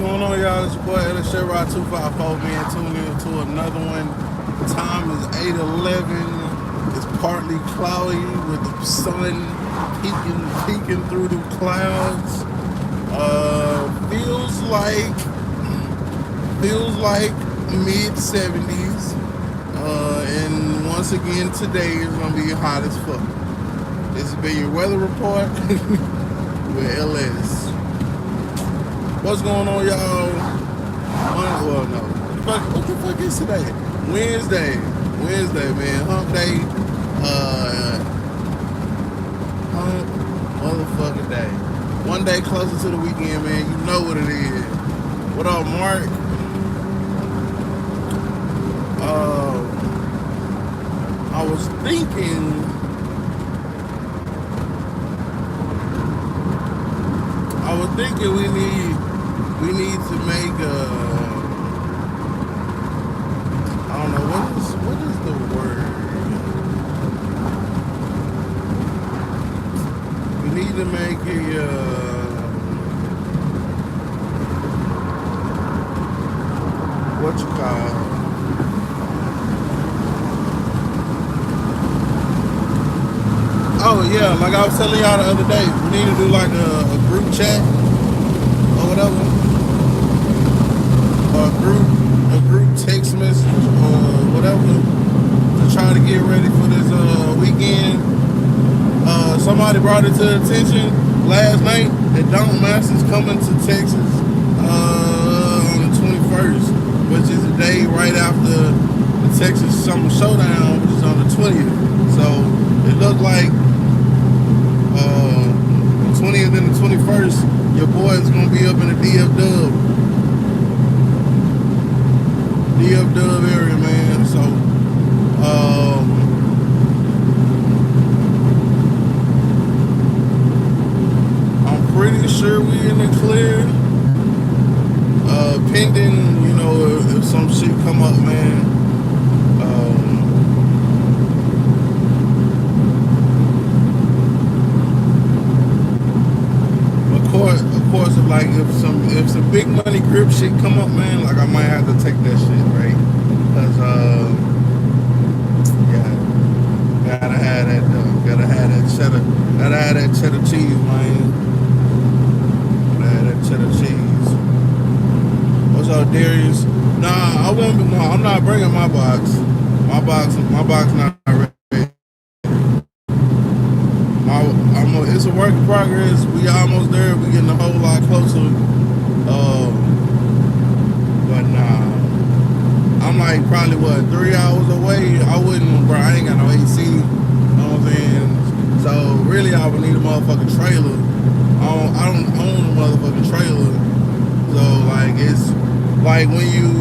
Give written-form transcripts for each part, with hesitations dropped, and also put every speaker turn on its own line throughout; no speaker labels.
going on, y'all? It's your boy LSCR254, man. Tuning in to another one. Time is 8:11. It's partly cloudy with the sun peeking through the clouds. Feels like mid-70s. And once again, today is gonna be hot as fuck. This has been your weather report with LS. What's going on, y'all? Well, no. What the fuck is today? Wednesday, man. Hump day. Hump motherfucking day. One day closer to the weekend, man. You know what it is. What up, Mark? I was thinking. we need to make I don't know what is the word. We need to make what you call. Oh yeah, like I was telling y'all the other day, we need to do like a group chat or whatever, or a group text message or whatever to try to get ready for this weekend. Somebody brought it to attention last night that Don Master's coming to Texas on the 21st, which is the day right after the Texas Summer Showdown, which is on the 20th. So it looked like 20th and the 21st, your boy is gonna be up in the DF Dub area, man. So I'm pretty sure we in the clear. Pending, you know, if some shit come up, man. Of course, if some big money grip shit come up, man, like I might have to take that shit, right? Cause yeah, gotta have that cheddar cheese, man. Gotta have that cheddar cheese. What's up, Darius? Nah, I'm not bringing my box. My box not ready. It's a work in progress. We almost there. We getting a whole lot closer. But nah, I'm like probably 3 hours away. I ain't got no AC. You know what I'm saying? So really, I would need a motherfucking trailer. I don't own a motherfucking trailer. So like it's like when you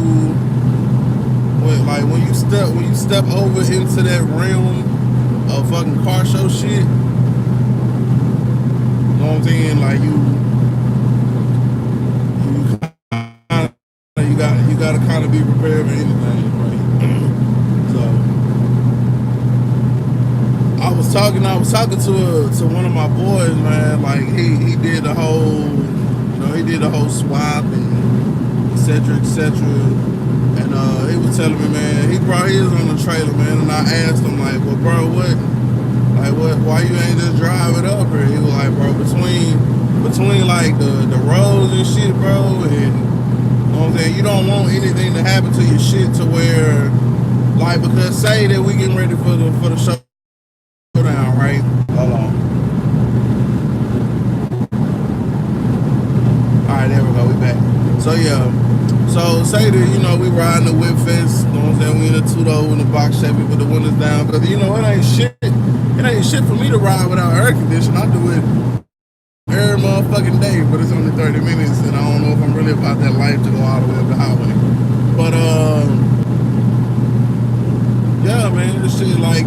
step over into that realm of fucking car show shit. You know what I'm saying? Like you gotta kind of be prepared for anything, right? So I was talking to one of my boys, man. Like he did the whole, swap and etc. And he was telling me, man, he brought his on the trailer, man. And I asked him, like, well, bro, why you ain't just drive it up here? He was like, bro, between like the roads and shit, bro, and you know what I'm saying, you don't want anything to happen to your shit to where, like, because say that we getting ready for the showdown, right? Hold on. Alright, there we go, we back. So yeah. So say that, we riding the Whip Fest, you know what I'm saying, we in a two-door in the box Chevy with the windows down, because it ain't shit. It ain't shit for me to ride without air conditioning. I do it every motherfucking day, but it's only 30 minutes, and I don't know if I'm really about that life to go all the way up the highway. But yeah, man, this shit like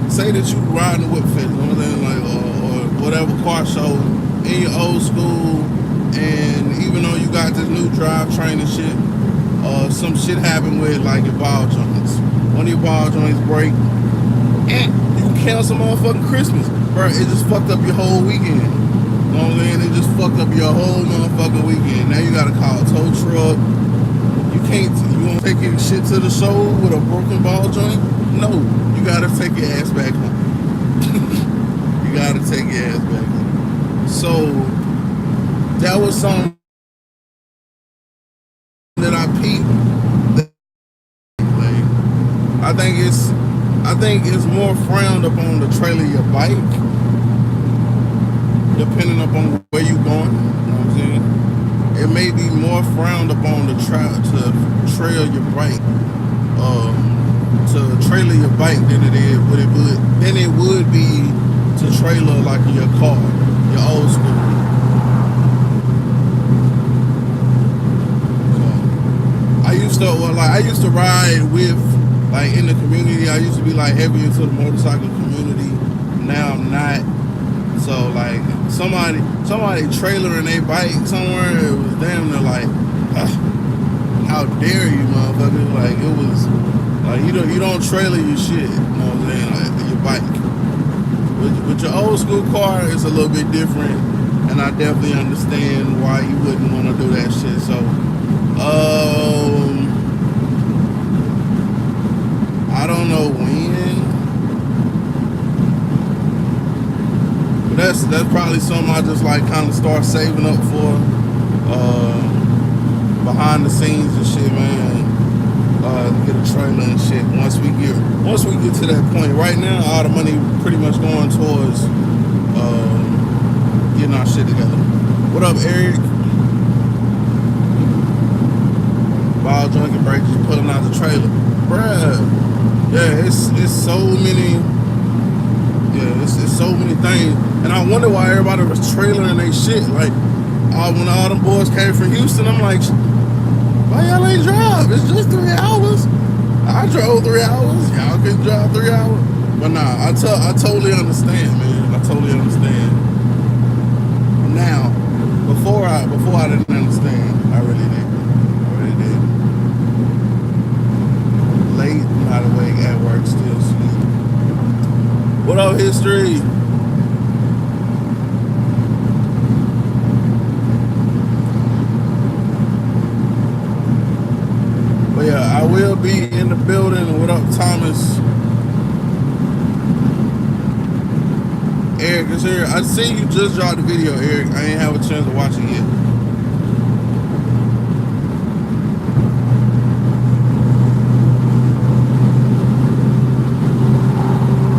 say that you riding the Whip Fest, you know what I'm saying, like or whatever car show in your old school, and even though you got this new drivetrain and shit, some shit happened with like your ball joints. One of your ball joints break. You can cancel motherfucking Christmas, bro. It just fucked up your whole weekend. You know what I'm saying? It just fucked up your whole motherfucking weekend. Now you gotta call a tow truck. You gonna take your shit to the show with a broken ball joint? No, you gotta take your ass back home. You gotta take your ass back home. So that was something that I peeped. Like, I think it's more frowned upon to trailer your bike, depending upon where you going. You know what I'm saying? It may be more frowned upon to trail your bike, to trailer your bike than it would be to trailer like your car, your old school. So, I used to ride with, like, in the community. I used to be like heavy into the motorcycle community. Now I'm not. So like somebody trailering a bike somewhere, it was damn near like, how dare you, motherfucker? Like, it was like, you don't trailer your shit, you know what I'm saying? Like your bike. With your old school car, it's a little bit different, and I definitely understand why you wouldn't want to do that shit. So I don't know when. But that's probably something I just like kind of start saving up for, behind the scenes and shit, man. Get a trailer and shit once we get to that point. Right now, all the money pretty much going towards getting our shit together. What up, Eric? Ball drinking break, just pulling out the trailer, bruh. Yeah, it's so many. Yeah, it's so many things, and I wonder why everybody was trailering their shit. Like, when all them boys came from Houston, I'm like, why y'all ain't drive? It's just 3 hours. I drove 3 hours. Y'all can drive 3 hours. But nah, I totally understand, man. I totally understand. Now, before I didn't understand. I really did. Late, not awake, at work, still sleep. What up, history? But yeah, I will be in the building. What up, Thomas? Eric is here. I see you just dropped the video, Eric. I ain't have a chance to watch it yet.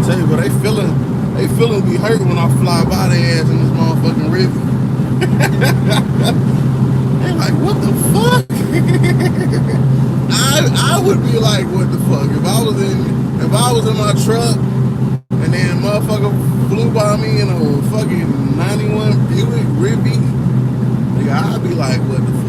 Tell you, but they feeling be hurt when I fly by their ass in this motherfucking river. They like, what the fuck? I would be like, what the fuck? If I was in my truck and then motherfucker flew by me in a fucking 91 Buick Rivian, nigga, I'd be like, what the fuck?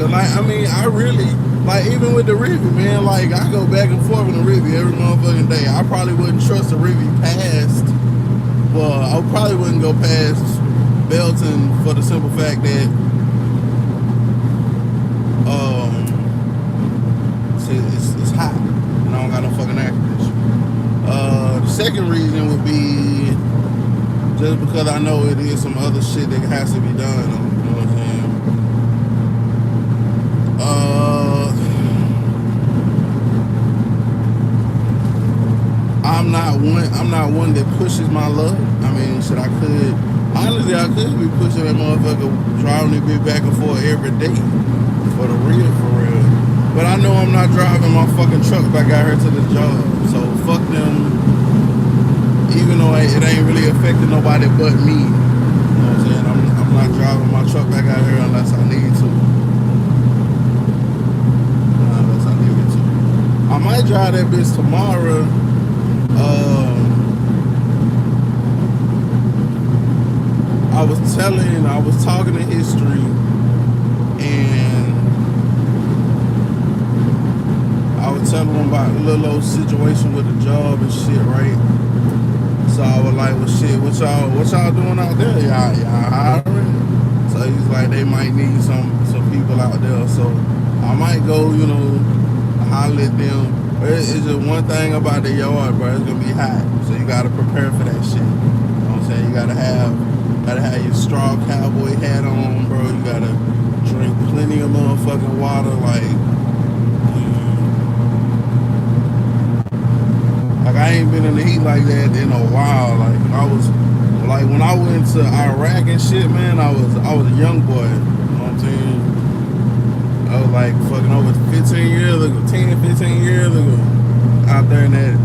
Like, I mean, I really, like, even with the Rivian, man, like, I go back and forth in the Rivian every motherfucking day. I probably wouldn't trust the Rivian past, well, I probably wouldn't go past Belton for the simple fact that, it's hot, and I don't got no fucking air conditioning. The second reason would be just because I know it is some other shit that has to be done, you know what I'm saying? I'm not one that pushes my luck. I mean, shit, I could be pushing that motherfucker, driving it back and forth every day, for real. But I know I'm not driving my fucking truck back out here to the job, so fuck them. Even though it ain't really affecting nobody but me. You know what I'm saying? I'm not driving my truck back out here unless I need to. I might drive that bitch tomorrow. I was talking to history, and I was telling him about the little old situation with the job and shit, right? So I was like, well, shit, what y'all doing out there? Y'all hiring? So he's like, they might need some people out there. So I might go, you know, holler at them. But it's just one thing about the yard, bro. It's gonna be hot, so you gotta prepare for that shit. You know what I'm saying? You gotta have your straw cowboy hat on, bro. You gotta drink plenty of motherfucking water, like I ain't been in the heat like that in a while. Like I was, like when I went to Iraq and shit, man, I was a young boy. You know what I'm saying? I was like fucking over 15 years ago, 10, 15 years ago, out there in that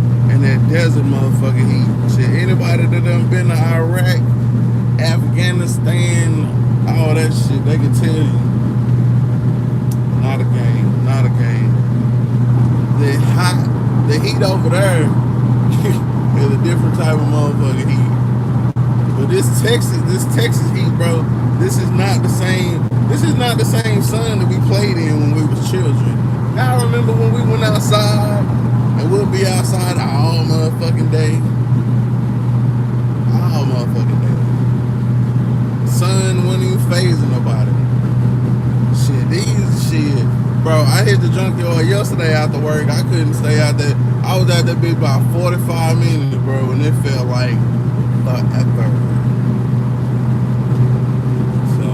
desert motherfucking heat. Shit, anybody that done been to Iraq, Afghanistan, all that shit, they can tell you. Not a game, not a game. The heat over there is a different type of motherfucking heat. But this Texas heat, bro, this is not the same sun that we played in when we was children. I remember when we went outside and we'll be outside all motherfucking day. All motherfucking day. Sun wasn't even phasing nobody. Shit. Bro, I hit the junkyard yesterday after work. I couldn't stay out there. I was out there bitch about 45 minutes, bro, and it felt like forever. So,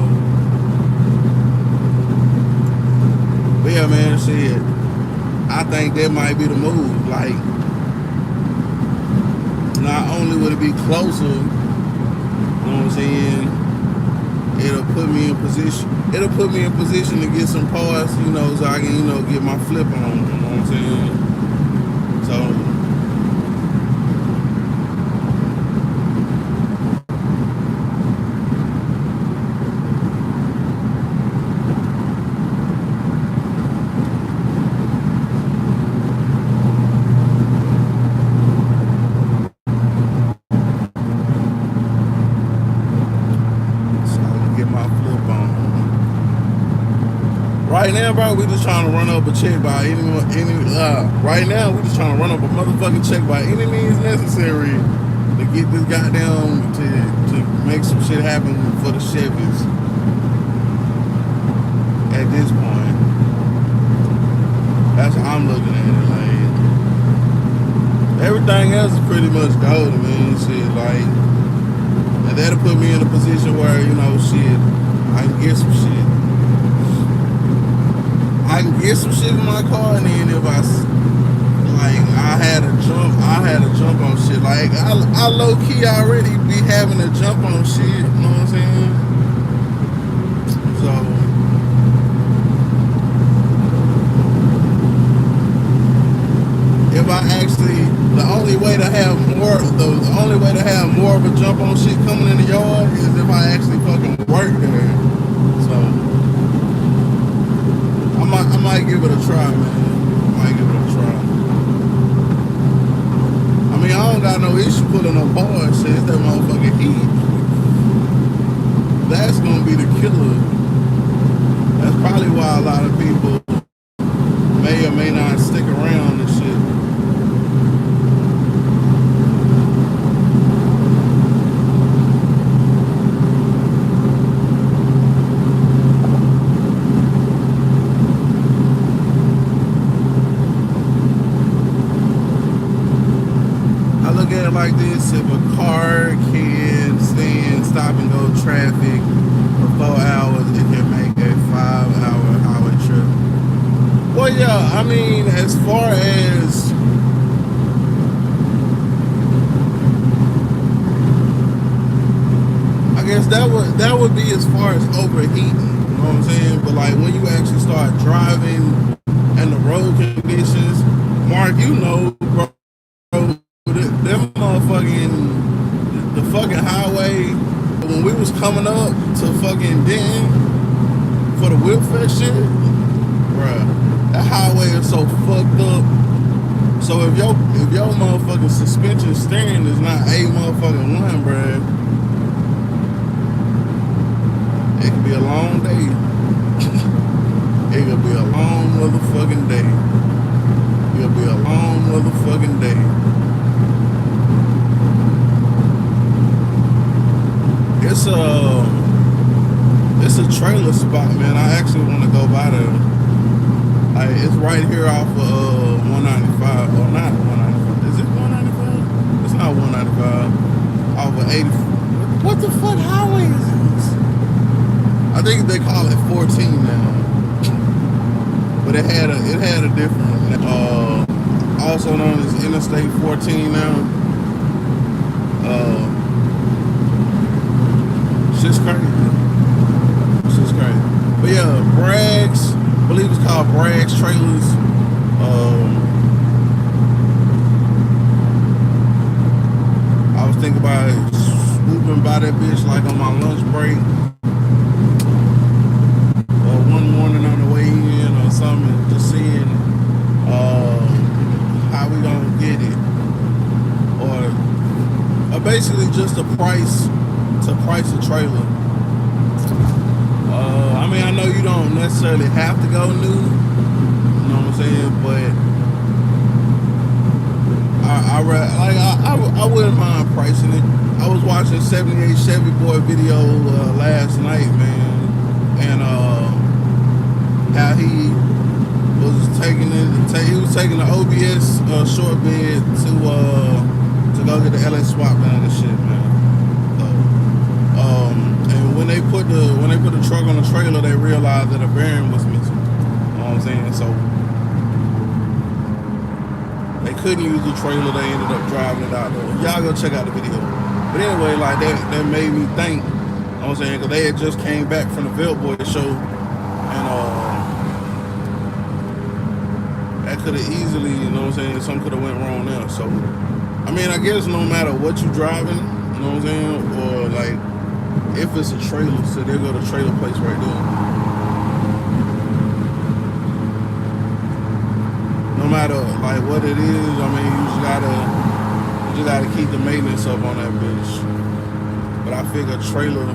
but yeah, man, shit. I think that might be the move. Like, not only would it be closer, you know what I'm saying? It'll put me in position to get some parts, you know, so I can, you know, get my flip on, you know what I'm saying? So right now, bro, we just trying to run up a check by right now, we just trying to run up a motherfucking check by any means necessary to get this goddamn, to make some shit happen for the Chevys. At this point, that's how I'm looking at it. Like, everything else is pretty much golden, man. Shit, like, and that'll put me in a position where, you know, shit, I can get some shit. I can get some shit in my car, and then if I had a jump on shit. Like, I low key already be having a jump on shit, you know what I'm saying? So, if I actually, the only way to have more of a jump on shit coming in the yard is if I actually fucking work there. So, I might give it a try, man. I mean, I don't got no issue pulling no bar shit. It's that motherfucking heat. That's gonna be the killer. That's probably why a lot of people may or may not stick around and shit. Like this, if a car can stand stop and go traffic for 4 hours, it can make a 5-hour highway trip. Well, yeah, I mean, as far as I guess that would be as far as overheating, you know what I'm saying? But like when you actually start driving and the road conditions, Mark, you know, bro, them the fucking highway, when we was coming up to fucking Denton for the Whipfest shit, bruh, that highway is so fucked up. So if your motherfucking suspension steering is not a motherfucking one, bruh, it could be a long day. It could be a long motherfucking day. It'll be a long motherfucking day. It's a trailer spot, man. I actually want to go by there. Like, it's right here off of 195. Or not 195. Is it 195? It's not 195. Off of 80. What the fuck highway is this? I think they call it 14 now. But it had a different, also known as Interstate 14 now. Shit's crazy. Shit's crazy. But yeah, Bragg's, I believe it's called Bragg's Trailers. I was thinking about swooping by that bitch like on my lunch break. Or one morning on the way in or something, just seeing how we gonna get it. Or basically just a price to price a trailer. I mean, I know you don't necessarily have to go new, you know what I'm saying, but I wouldn't mind pricing it. I was watching 78 Chevy Boy video last night, man, and how he was taking the OBS short bed to go get the LS swap down and shit, man. And when they put the truck on the trailer, they realized that a bearing was missing. You know what I'm saying? So they couldn't use the trailer. They ended up driving it out there. Y'all go check out the video. But anyway, like that made me think. You know what I'm saying? Because they had just came back from the Velvet Boy show, and that could have easily, you know what I'm saying, something could have went wrong there. So I mean, I guess no matter what you driving, you know what I'm saying, or like if it's a trailer, so they go to trailer place right there. No matter like what it is, I mean, you just gotta keep the maintenance up on that bitch. But I figure trailer.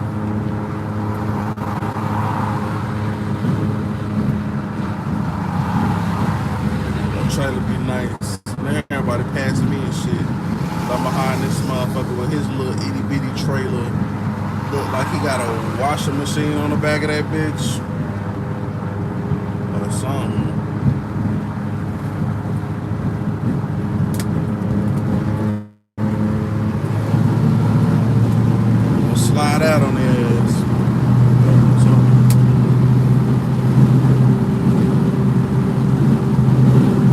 Trailer be nice. Man, everybody passing me and shit. I'm behind this motherfucker with his little itty bitty trailer. Look like he got a washing machine on the back of that bitch. Or something. Gonna slide out on the ass.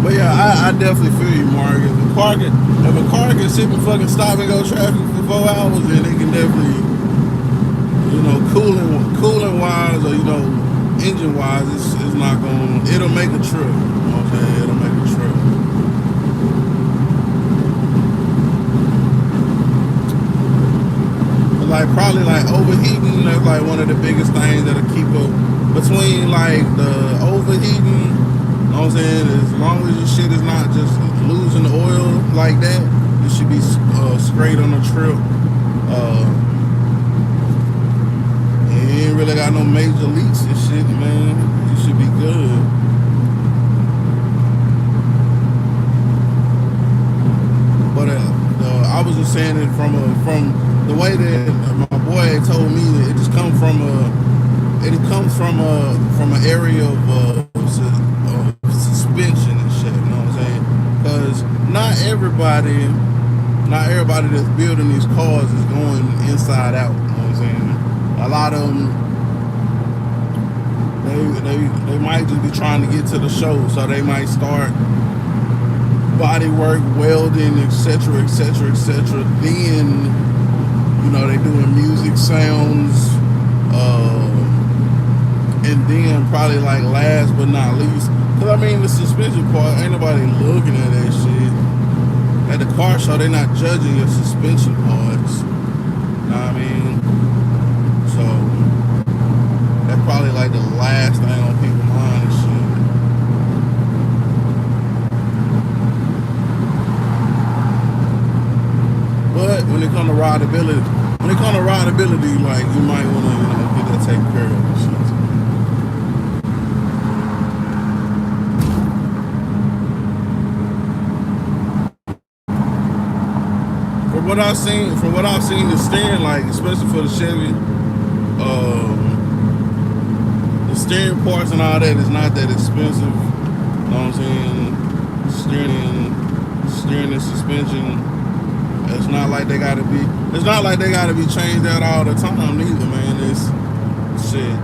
But yeah, I definitely feel you, Mark. If a car can sit and fucking stop and go traffic for 4 hours, then they can definitely, you know, cooling wise or, you know, engine wise, it's not going, it'll make a trip. You know what I'm saying? It'll make a trip. But like probably like overheating, that's like one of the biggest things that'll keep up between like the overheating. You know what I'm saying? As long as your shit is not just losing oil like that, it should be straight on the trip. You ain't really got no major leaks and shit, man. You should be good. But I was just saying it from the way that my boy had told me that it just comes from an area of suspension and shit, you know what I'm saying? Because not everybody that's building these cars is going inside out, you know what I'm saying? A lot of them, they might just be trying to get to the show, so they might start body work, welding, etc., etc., etc. Then, you know, they doing music, sounds, and then probably like last but not least, because I mean the suspension part, ain't nobody looking at that shit. At the car show, they're not judging your suspension parts. You know what I mean? So that's probably like the last thing on people's mind and shit. But when it comes to rideability, like you might want to, you know, get that taken care of and shit. From what I've seen, the steering, like especially for the Chevy, steering parts and all that is not that expensive. You know what I'm saying? Steering and suspension. It's not like they gotta be. It's not like they gotta be changed out all the time neither, man. It's shit.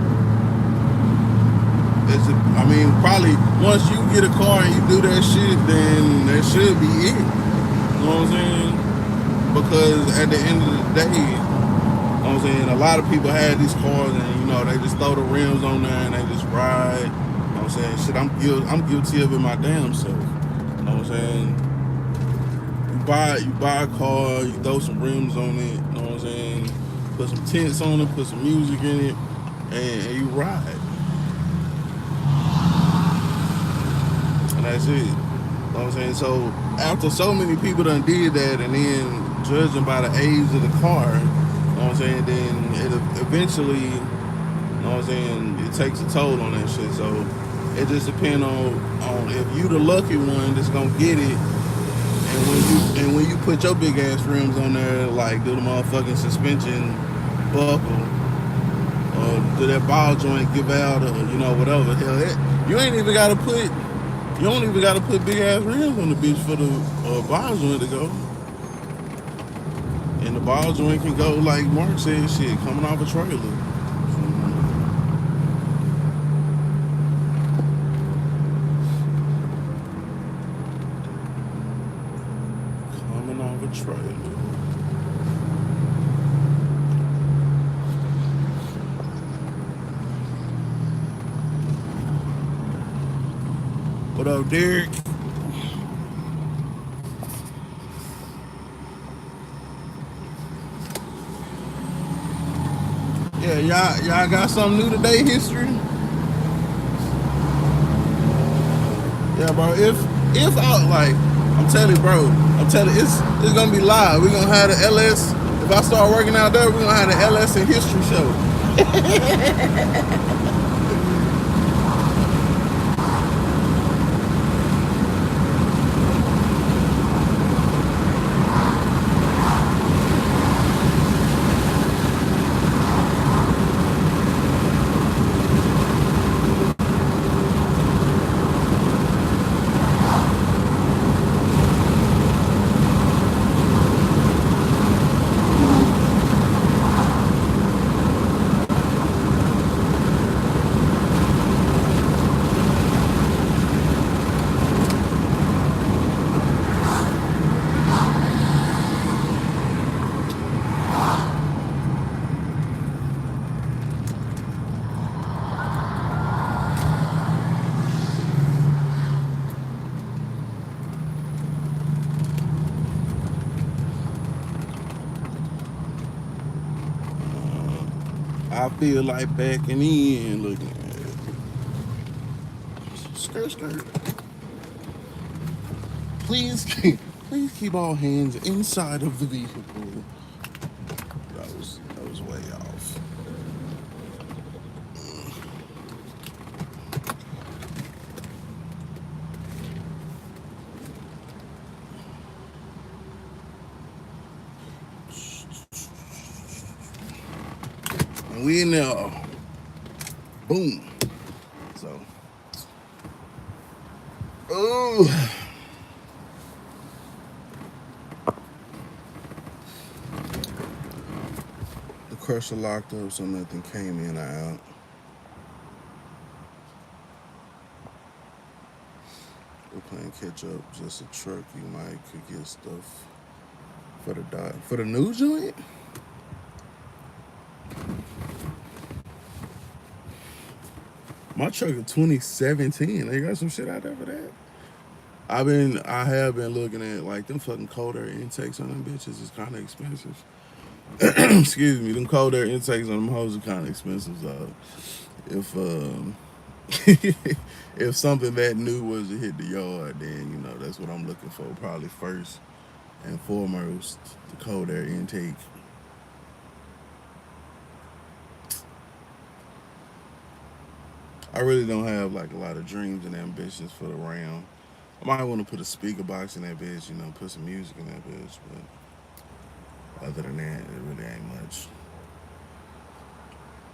I mean, probably once you get a car and you do that shit, then that should be it. You know what I'm saying? Because at the end of the day, you know what I'm saying, a lot of people had these cars and you know they just throw the rims on there and they just ride. You know what I'm saying? Shit, I'm guilty of it my damn self. You know what I'm saying? You buy a car, you throw some rims on it. You know what I'm saying? Put some tents on it, put some music in it, and you ride. And that's it. You know what I'm saying? So after so many people done did that, and then judging by the age of the car, you know what I'm saying, then it eventually, you know what I'm saying, it takes a toll on that shit. So it just depends on if you the lucky one that's gonna get it, and when you put your big ass rims on there, like do the motherfucking suspension buckle, or do that ball joint give out, or you know whatever hell it, you ain't even gotta put. You don't even gotta put big ass rims on the bitch for the ball joint to go. And the ball joint can go like Mark said, shit, coming off a trailer. Coming off a trailer. What up, Derek? Yeah, y'all got something new today, history? Yeah, bro. If I like, I'm telling you, bro. I'm telling you, it's gonna be live. We're gonna have the LS. If I start working out there, we're gonna have the LS and history show. I feel like backing in, looking at it. Skirt. Please keep all hands inside of the vehicle. That was way off. And we in there. Boom. So. Oh. The crusher locked up so nothing came in or out. We're playing catch up. Just a truck. You might could get stuff for the dot. For the new joint? My truck is 2017. They got some shit out there for that. I have been looking at like them fucking cold air intakes on them bitches is kind of expensive. Excuse me, them cold air intakes on them hoes are kind of expensive. So if if something that new was to hit the yard, then you know that's what I'm looking for. Probably first and foremost, the cold air intake. I really don't have like a lot of dreams and ambitions for the Ram. I might want to put a speaker box in that bitch, you know, put some music in that bitch, but other than that, it really ain't much.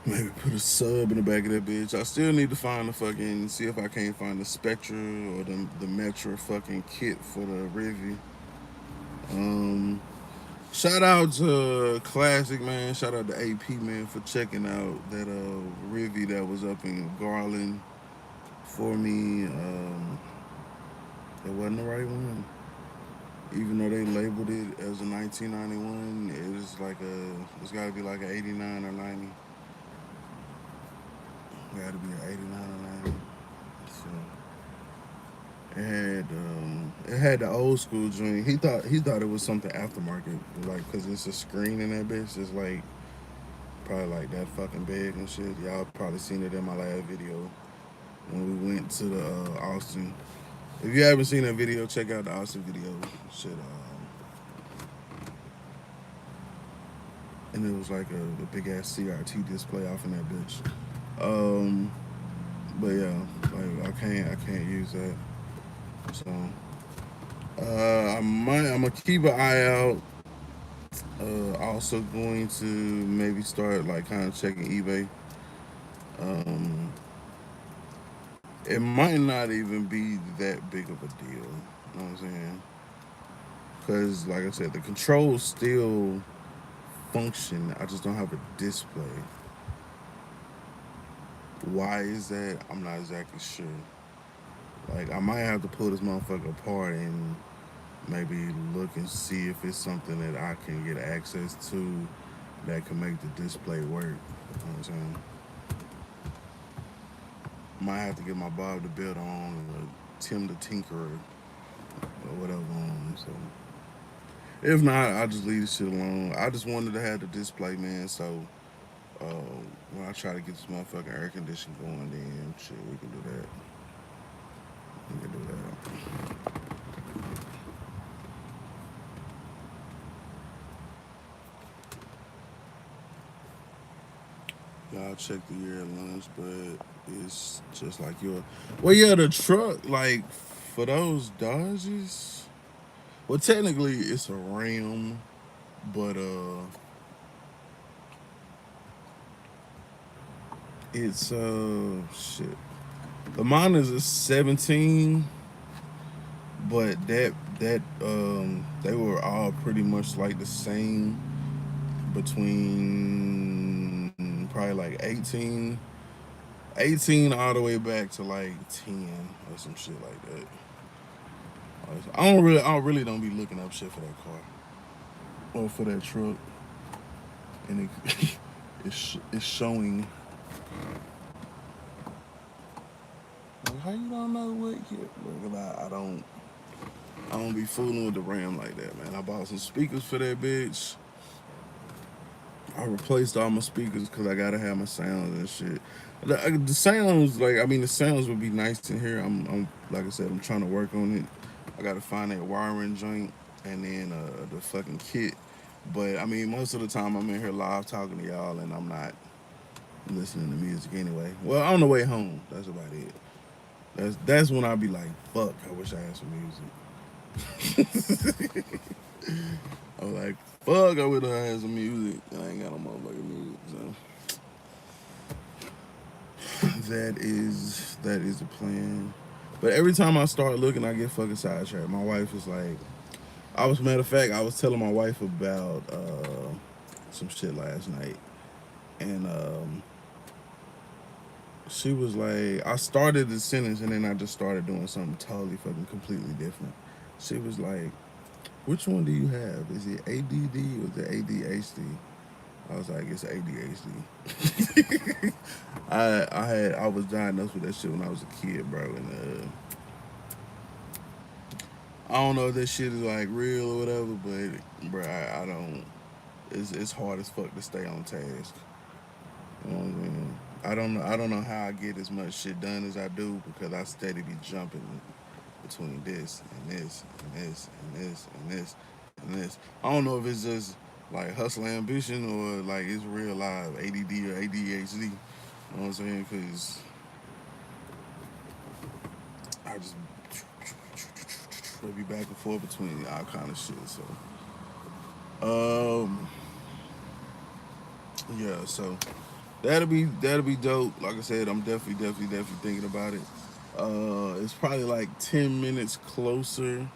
Maybe put a sub in the back of that bitch. I still need to find the fucking, see if I can't find the Spectra or the Metra fucking kit for the Rivi. Um, Shout out to Classic, man. Shout out to AP, man, for checking out that Rivi that was up in Garland for me. It wasn't the right one. Even though they labeled it as a 1991, it's got to be like an 89 or 90. Got to be an 89 or 90. So it had the old school joint. He thought it was something aftermarket, like, cause it's a screen in that bitch. It's like probably like that fucking big and shit. Y'all probably seen it in my last video when we went to the Austin. If you haven't seen that video, check out the Austin video. Shit, and it was like a big ass CRT display off in that bitch. Um, but yeah, like I can't use that. So I'm gonna keep an eye out. Also going to maybe start like kind of checking eBay. Um, it might not even be that big of a deal. You know what I'm saying? Because like I said, the controls still function. I just don't have a display. Why is that? I'm not exactly sure. Like I might have to pull this motherfucker apart and maybe look and see if it's something that I can get access to that can make the display work. You know what I'm saying? Might have to get my Bob the Builder on or Tim the Tinkerer or whatever on. So if not, I'll just leave this shit alone. I just wanted to have the display, man. So uh, when I try to get this motherfucking air conditioning going, then shit, we can do that. We can do that. Y'all check the year at lunch, but it's just like your. Well, yeah, the truck, like for those Dodges. Well, technically it's a Ram, but it's shit. The mine is a 17, but that they were all pretty much like the same between probably like 18 all the way back to like 10 or some shit like that. I really don't be looking up shit for that car or for that truck, and it's showing. Like, how you don't know what yet? Look, I don't be fooling with the Ram like that, man. I bought some speakers for that bitch. I replaced all my speakers because I gotta have my sounds and shit. The sounds, like, I mean, the sounds would be nice in here. I'm like I said, I'm trying to work on it. I gotta find that wiring joint and then the fucking kit. But I mean, most of the time I'm in here live talking to y'all, and I'm not listening to music anyway. Well, on the way home, that's about it. That's when I'll be like, fuck, I wish I had some music. I'm like, fuck, I wish I had some music, and I ain't got no motherfucking music. So that is the plan. But every time I start looking, I get fucking sidetracked. My wife is like, matter of fact, I was telling my wife about some shit last night, and she was like, I started the sentence and then I just started doing something totally fucking completely different. She was like, which one do you have? Is it ADD or is it ADHD? I was like, it's ADHD. I was diagnosed with that shit when I was a kid, bro, and I don't know if that shit is like real or whatever, but bro, I don't. It's hard as fuck to stay on task. You know what I mean? I don't know how I get as much shit done as I do because I steady be jumping between this and this and this and this and this and this. I don't know if it's just like hustle ambition or like it's real live ADD or ADHD. You know what I'm saying? Because I just be back and forth between all kind of shit. So, um, yeah. So That'll be dope. Like I said, I'm definitely thinking about it. It's probably like 10 minutes closer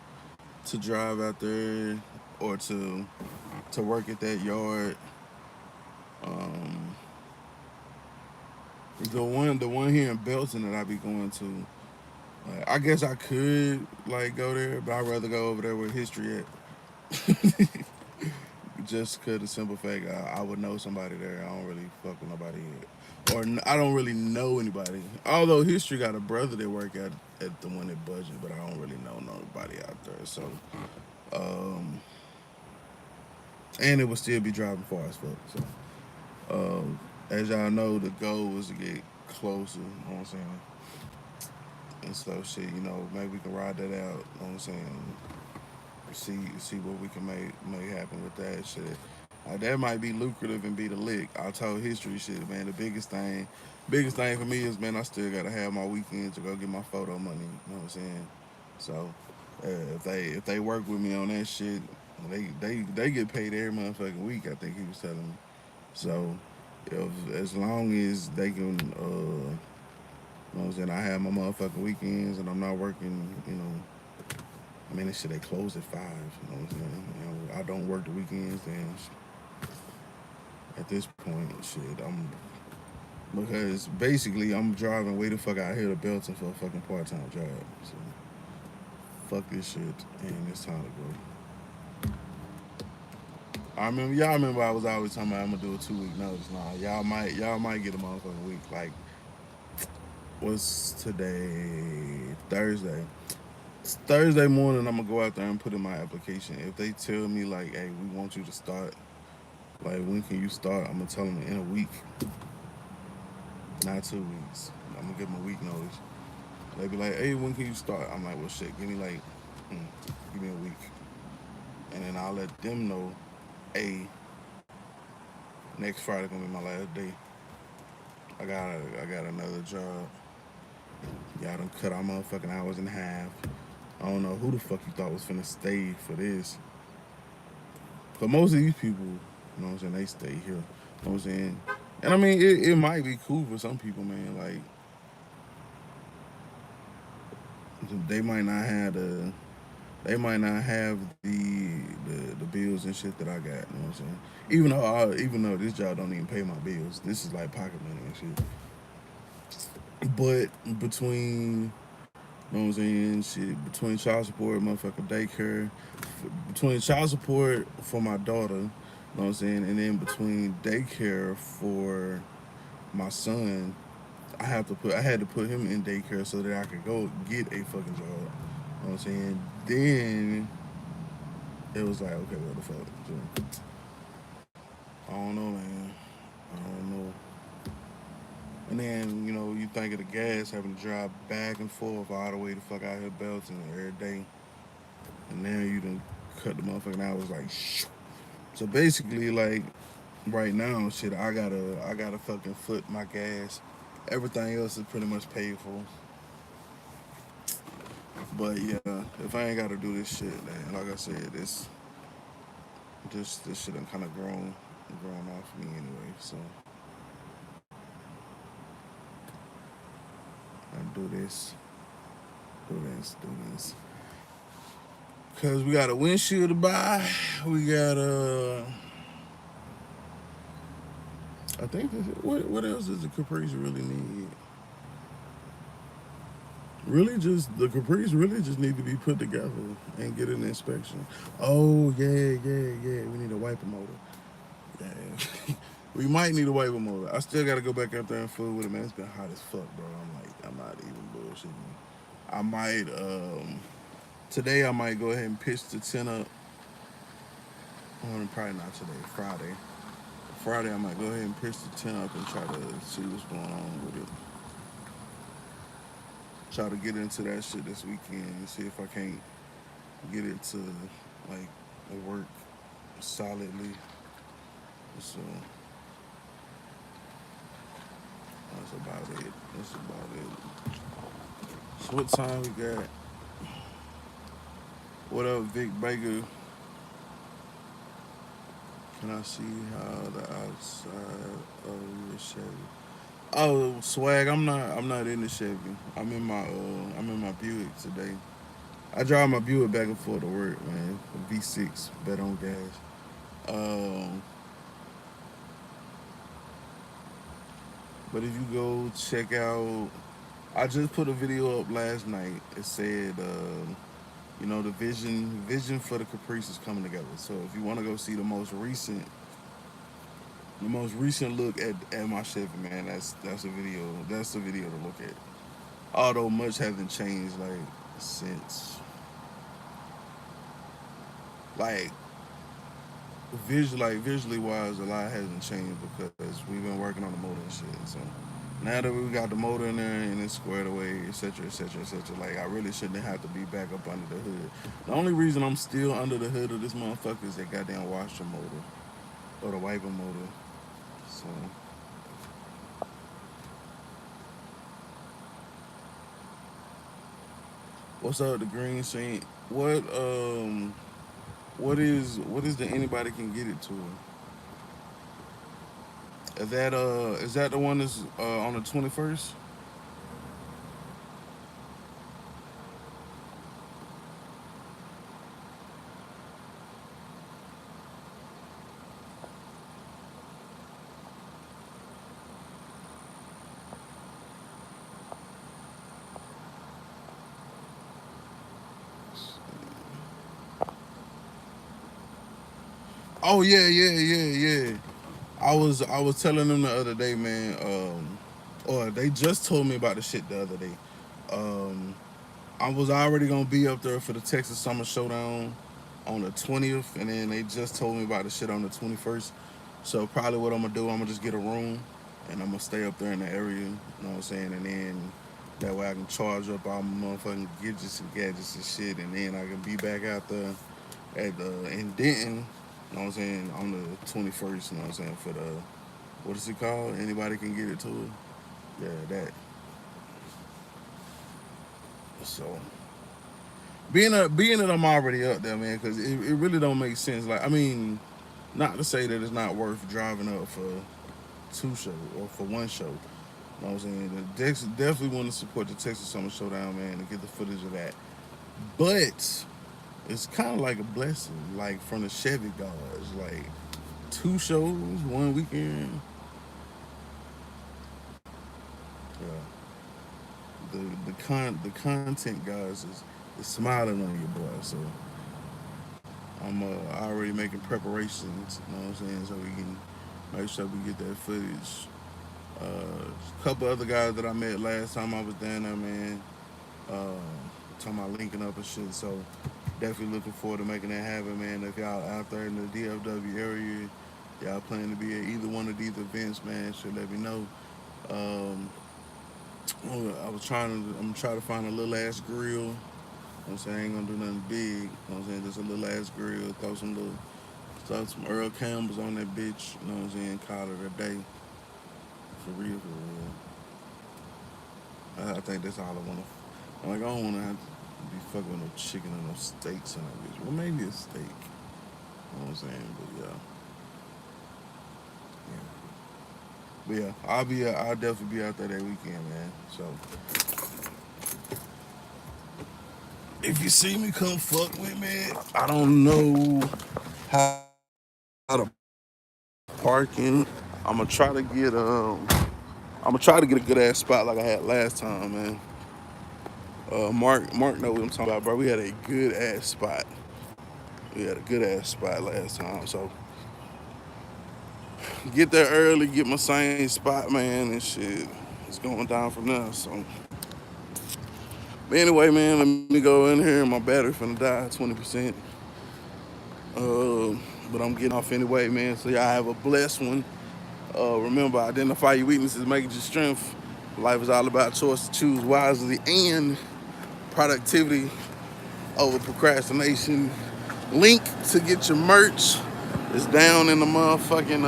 to drive out there or to work at that yard. Um, the one here in Belton that I be going to. I guess I could like go there, but I'd rather go over there where history at. Just cause the simple fact I would know somebody there. I don't really fuck with nobody yet, or I don't really know anybody. Although history got a brother that work at the one at Budget, but I don't really know nobody out there. So, um, and it would still be driving far as fuck. So, as y'all know, the goal was to get closer. You know what I'm saying? And so shit, maybe we can ride that out. You know what I'm saying? See what we can make happen with that shit. That might be lucrative and be the lick. I told history shit, man. The biggest thing for me is, man, I still gotta have my weekends to go get my photo money. You know what I'm saying? So if they work with me on that shit, they get paid every motherfucking week. I think he was telling me. So as long as they can, you know what I'm saying, I have my motherfucking weekends and I'm not working, I mean, this shit, they close at 5, you know what I'm saying? I don't work the weekends, then at this point, shit, because basically I'm driving way the fuck out here to Belton for a fucking part-time job. So, fuck this shit, and it's time to go. Y'all remember I was always talking about I'm gonna do a 2-week notice. Nah, y'all might get a motherfucking week. Like, what's today? Thursday. Thursday morning, I'm gonna go out there and put in my application. If they tell me like, "Hey, we want you to start," like, when can you start? I'm gonna tell them in a week, not 2 weeks. I'm gonna give them a week notice. They be like, "Hey, when can you start?" I'm like, "Well, shit, mm, give me a week," and then I'll let them know, "Hey, next Friday gonna be my last day. I got another job. Y'all done cut our motherfucking hours in half. I don't know who the fuck you thought was finna stay for this." But most of these people, you know what I'm saying, they stay here. You know what I'm saying? And I mean, it might be cool for some people, man. Like, they might not have the bills and shit that I got. You know what I'm saying? Even though this job don't even pay my bills, this is like pocket money and shit. But between, you know what I'm saying, shit, between child support, motherfucking daycare, between child support for my daughter, you know what I'm saying, and then between daycare for my son, I had to put him in daycare so that I could go get a fucking job. You know what I'm saying? Then it was like, okay, what the fuck? So, I don't know, man. I don't know. And then, you think of the gas having to drive back and forth all the way to fuck out here Belton every day. And now you done cut the motherfucking hours like shoo. So basically, like, right now, shit, I gotta fucking foot my gas. Everything else is pretty much paid for. But yeah, if I ain't gotta do this shit, man, like I said, this shit done kind of grown off me anyway. So I do this. Cause we got a windshield to buy. We got I think what else does the Caprice really need? Really, just the Caprice really just need to be put together and get an inspection. Oh yeah. We need a wiper motor. Yeah, we might need a wiper motor. I still gotta go back out there and fool with it, man. It's been hot as fuck, bro. I'm not even bullshitting. I might today I might go ahead and pitch the tent up. Probably not today. Friday I might go ahead and pitch the tent up and try to see what's going on with it. Try to get into that shit this weekend and see if I can't get it to like work solidly. So that's about it. So what time we got? What up, Vic Baker? Can I see how the outside of your Chevy? Oh, swag. I'm not in the Chevy. I'm in my Buick today. I drive my Buick back and forth to work, man. A V6, bet on gas. Um, but if you go check out, I just put a video up last night. It said, the vision for the Caprice is coming together. So if you want to go see the most recent look at my Chevy, man, that's a video. That's the video to look at. Although much hasn't changed, since like visually wise, a lot hasn't changed because we've been working on the motor and shit. So now that we got the motor in there and it's squared away, etc., etc., etc., I really shouldn't have to be back up under the hood. The only reason I'm still under the hood of this motherfucker is that goddamn washer motor or the wiper motor. So what's up, the green saint? What is the anybody can get it to? Is that the one that's on the 21st? Oh yeah, yeah, yeah, yeah. I was telling them the other day, man. Or they just told me about the shit the other day. Um, I was already gonna be up there for the Texas Summer Showdown on the 20th, and then they just told me about the shit on the 21st. So probably what I'm gonna do, I'm gonna just get a room, and I'm gonna stay up there in the area. You know what I'm saying? And then that way I can charge up all my motherfucking gadgets and shit, and then I can be back out there at in Denton. You know what I'm saying? On the 21st. You know what I'm saying? For the what is it called? Anybody can get it to it. Yeah, that. So being that I'm already up there, man, because it really don't make sense. Like, I mean, not to say that it's not worth driving up for two shows or for one show. You know what I'm saying? Definitely want to support the Texas Summer Showdown, man, and get the footage of that. But it's kind of like a blessing, like from the Chevy guys, like two shows one weekend. Yeah, the content guys is smiling on you, boy. So I'm already making preparations. You know what I'm saying? So we can make sure we get that footage. A couple other guys that I met last time I was down there, man. Uh, Talking about linking up and shit. So definitely looking forward to making that happen, man. If y'all out there in the DFW area, y'all plan to be at either one of these events, man, should let me know. Um, I'm trying to find a little ass grill. You know what I'm saying? I ain't gonna do nothing big. You know what I'm saying? Just a little ass grill. Throw some Earl Campbell's on that bitch. You know what I'm saying? Call it a day. For real, for real. I think that's all I wanna. Like, I don't wanna have to be fucking with no chicken and no steaks and that bitch. Well, maybe a steak. You know what I'm saying? But yeah, yeah. But yeah, I'll definitely be out there that weekend, man. So if you see me, come fuck with me. I don't know how to parking. I'm gonna try to get I'm gonna try to get a good ass spot like I had last time, man. Mark know what I'm talking about, bro. We had a good ass spot. We had a good ass spot last time, so get there early, get my same spot, man, and shit. It's going down from there. So, but anyway, man, let me go in here. My battery finna die 20%. Uh, but I'm getting off anyway, man. So y'all have a blessed one. Remember, identify your weaknesses, make it your strength. Life is all about choice to choose wisely and productivity over procrastination. Link to get your merch is down in the motherfucking